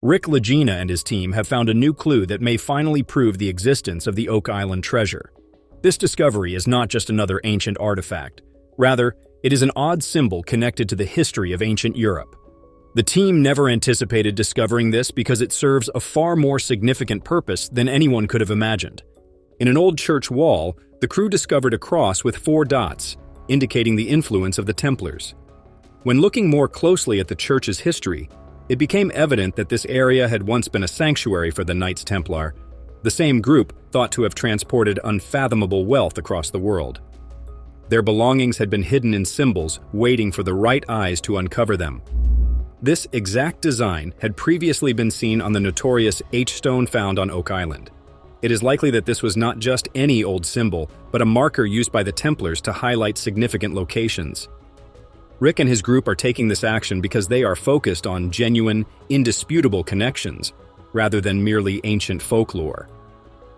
Lagena and his team have found a new clue that may finally prove the existence of the Oak Island treasure. This discovery is not just another ancient artifact. Rather, it is an odd symbol connected to the history of ancient Europe. The team never anticipated discovering this because it serves a far more significant purpose than anyone could have imagined. In an old church wall, the crew discovered a cross with 4 dots, indicating the influence of the Templars. When looking more closely at the church's history, it became evident that this area had once been a sanctuary for the Knights Templar, the same group thought to have transported unfathomable wealth across the world. Their belongings had been hidden in symbols, waiting for the right eyes to uncover them. This exact design had previously been seen on the notorious H-stone found on Oak Island. It is likely that this was not just any old symbol, but a marker used by the Templars to highlight significant locations. Rick and his group are taking this action because they are focused on genuine, indisputable connections, rather than merely ancient folklore.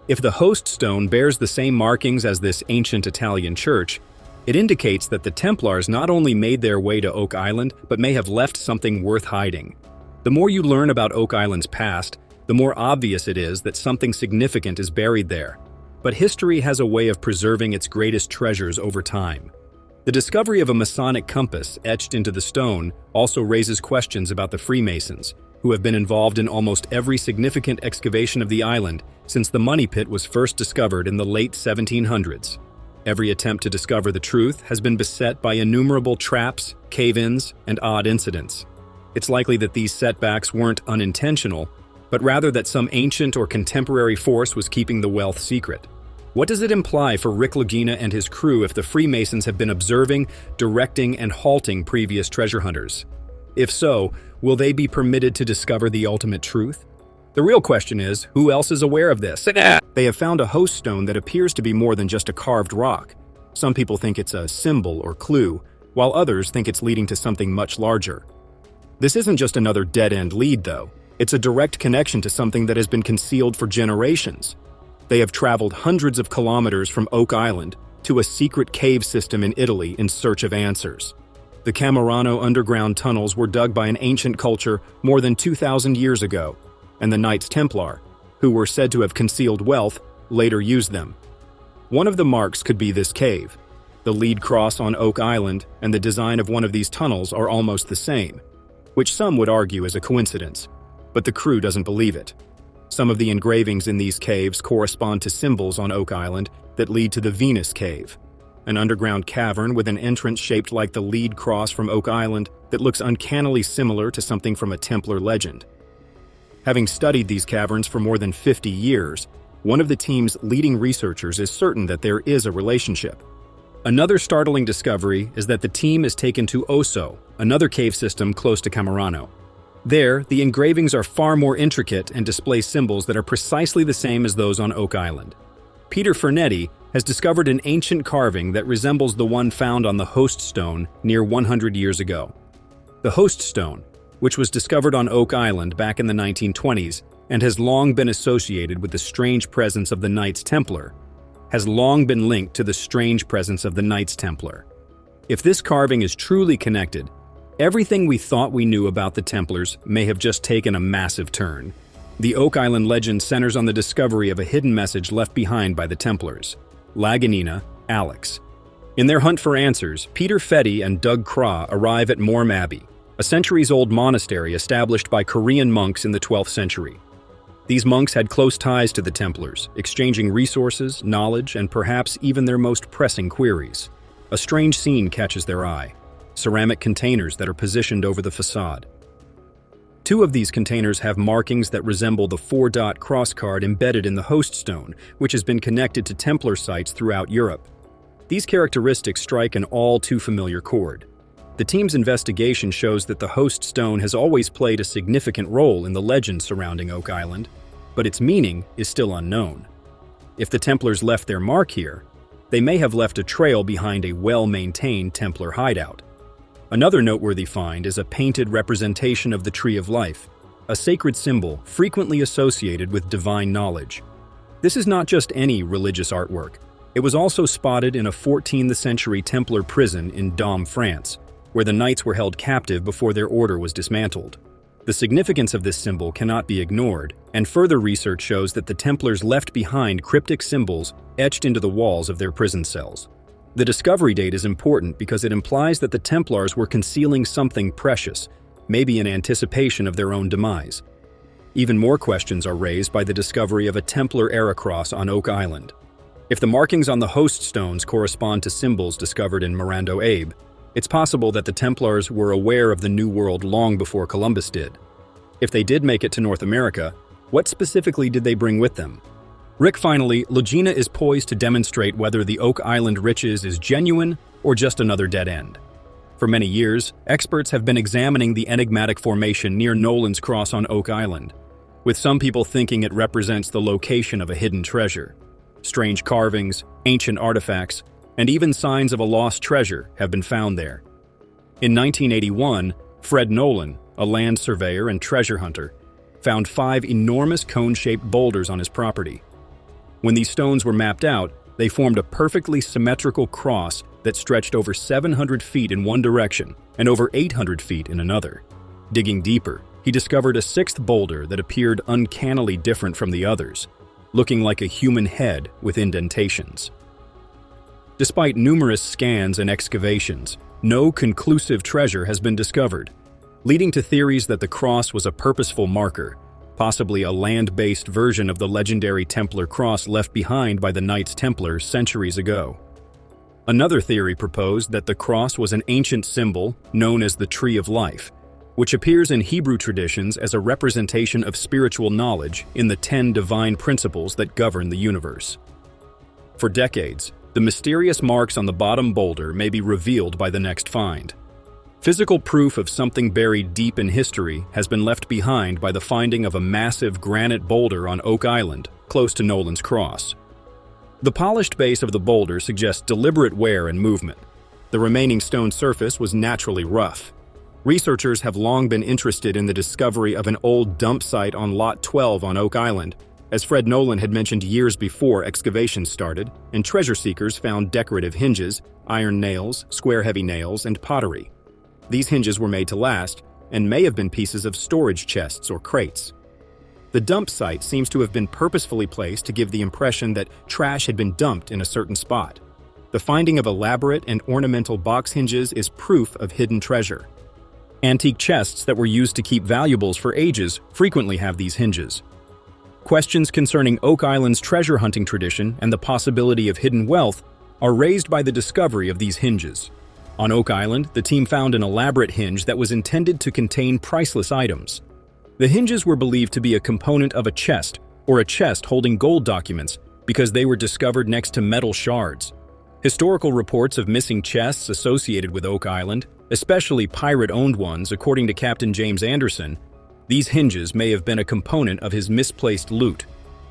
If the host stone bears the same markings as this ancient Italian church, it indicates that the Templars not only made their way to Oak Island, but may have left something worth hiding. The more you learn about Oak Island's past, the more obvious it is that something significant is buried there. But history has a way of preserving its greatest treasures over time. The discovery of a Masonic compass etched into the stone also raises questions about the Freemasons, who have been involved in almost every significant excavation of the island since the money pit was first discovered in the late 1700s. Every attempt to discover the truth has been beset by innumerable traps, cave-ins, and odd incidents. It's likely that these setbacks weren't unintentional, but rather that some ancient or contemporary force was keeping the wealth secret. What does it imply for Rick Lagena and his crew if the Freemasons have been observing, directing, and halting previous treasure hunters? If so, will they be permitted to discover the ultimate truth? The real question is, who else is aware of this? They have found a host stone that appears to be more than just a carved rock. Some people think it's a symbol or clue, while others think it's leading to something much larger. This isn't just another dead-end lead, though. It's a direct connection to something that has been concealed for generations. They have traveled hundreds of kilometers from Oak Island to a secret cave system in Italy in search of answers. The Camerano underground tunnels were dug by an ancient culture more than 2,000 years ago, and the Knights Templar, who were said to have concealed wealth, later used them. One of the marks could be this cave. The lead cross on Oak Island and the design of one of these tunnels are almost the same, which some would argue is a coincidence, but the crew doesn't believe it. Some of the engravings in these caves correspond to symbols on Oak Island that lead to the Venus Cave, an underground cavern with an entrance shaped like the lead cross from Oak Island that looks uncannily similar to something from a Templar legend. Having studied these caverns for more than 50 years, one of the team's leading researchers is certain that there is a relationship. Another startling discovery is that the team is taken to Osso, another cave system close to Camerano. There, the engravings are far more intricate and display symbols that are precisely the same as those on Oak Island. Peter Fernetti has discovered an ancient carving that resembles the one found on the host stone near 100 years ago. The host stone, which was discovered on Oak Island back in the 1920s and has long been associated with the strange presence of the Knights Templar, has long been linked to the strange presence of the Knights Templar. If this carving is truly connected, everything we thought we knew about the Templars may have just taken a massive turn. The Oak Island legend centers on the discovery of a hidden message left behind by the Templars, Lagina, Alex. In their hunt for answers, Peter Fernetti and Doug Craw arrive at Morm Abbey, a centuries-old monastery established by Korean monks in the 12th century. These monks had close ties to the Templars, exchanging resources, knowledge, and perhaps even their most pressing queries. A strange scene catches their eye: ceramic containers that are positioned over the facade. 2 of these containers have markings that resemble the 4-dot cross card embedded in the host stone, which has been connected to Templar sites throughout Europe. These characteristics strike an all too familiar chord. The team's investigation shows that the host stone has always played a significant role in the legend surrounding Oak Island, but its meaning is still unknown. If the Templars left their mark here, they may have left a trail behind a well-maintained Templar hideout. Another noteworthy find is a painted representation of the Tree of Life, a sacred symbol frequently associated with divine knowledge. This is not just any religious artwork. It was also spotted in a 14th century Templar prison in Dom, France, where the knights were held captive before their order was dismantled. The significance of this symbol cannot be ignored, and further research shows that the Templars left behind cryptic symbols etched into the walls of their prison cells. The discovery date is important because it implies that the Templars were concealing something precious, maybe in anticipation of their own demise. Even more questions are raised by the discovery of a Templar-era cross on Oak Island. If the markings on the host stones correspond to symbols discovered in Mirando Abe, it's possible that the Templars were aware of the New World long before Columbus did. If they did make it to North America, what specifically did they bring with them? Finally, Lagina is poised to demonstrate whether the Oak Island riches is genuine or just another dead end. For many years, experts have been examining the enigmatic formation near Nolan's Cross on Oak Island, with some people thinking it represents the location of a hidden treasure. Strange carvings, ancient artifacts, and even signs of a lost treasure have been found there. In 1981, Fred Nolan, a land surveyor and treasure hunter, found 5 enormous cone-shaped boulders on his property. When these stones were mapped out, they formed a perfectly symmetrical cross that stretched over 700 feet in one direction and over 800 feet in another. Digging deeper, he discovered a 6th boulder that appeared uncannily different from the others, looking like a human head with indentations. Despite numerous scans and excavations, no conclusive treasure has been discovered, leading to theories that the cross was a purposeful marker, possibly a land-based version of the legendary Templar cross left behind by the Knights Templars centuries ago. Another theory proposed that the cross was an ancient symbol known as the Tree of Life, which appears in Hebrew traditions as a representation of spiritual knowledge in the 10 divine principles that govern the universe. For decades, the mysterious marks on the bottom boulder may be revealed by the next find. Physical proof of something buried deep in history has been left behind by the finding of a massive granite boulder on Oak Island, close to Nolan's Cross. The polished base of the boulder suggests deliberate wear and movement. The remaining stone surface was naturally rough. Researchers have long been interested in the discovery of an old dump site on Lot 12 on Oak Island, as Fred Nolan had mentioned years before excavation started, and treasure seekers found decorative hinges, iron nails, square heavy nails, and pottery. These hinges were made to last and may have been pieces of storage chests or crates. The dump site seems to have been purposefully placed to give the impression that trash had been dumped in a certain spot. The finding of elaborate and ornamental box hinges is proof of hidden treasure. Antique chests that were used to keep valuables for ages frequently have these hinges. Questions concerning Oak Island's treasure hunting tradition and the possibility of hidden wealth are raised by the discovery of these hinges. On Oak Island, the team found an elaborate hinge that was intended to contain priceless items. The hinges were believed to be a component of a chest or a chest holding gold documents because they were discovered next to metal shards. Historical reports of missing chests associated with Oak Island, especially pirate-owned ones, according to Captain James Anderson, these hinges may have been a component of his misplaced loot.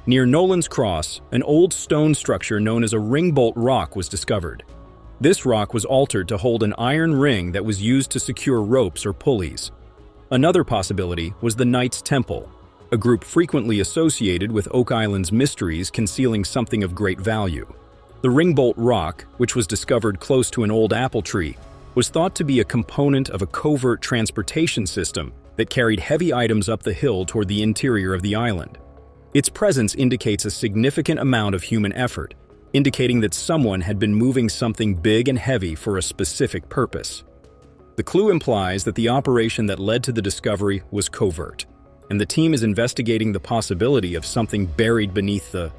Near Nolan's Cross, an old stone structure known as a ringbolt rock was discovered. This rock was altered to hold an iron ring that was used to secure ropes or pulleys. Another possibility was the Knights Temple, a group frequently associated with Oak Island's mysteries concealing something of great value. The ringbolt rock, which was discovered close to an old apple tree, was thought to be a component of a covert transportation system that carried heavy items up the hill toward the interior of the island. Its presence indicates a significant amount of human effort, indicating that someone had been moving something big and heavy for a specific purpose. The clue implies that the operation that led to the discovery was covert, and the team is investigating the possibility of something buried beneath the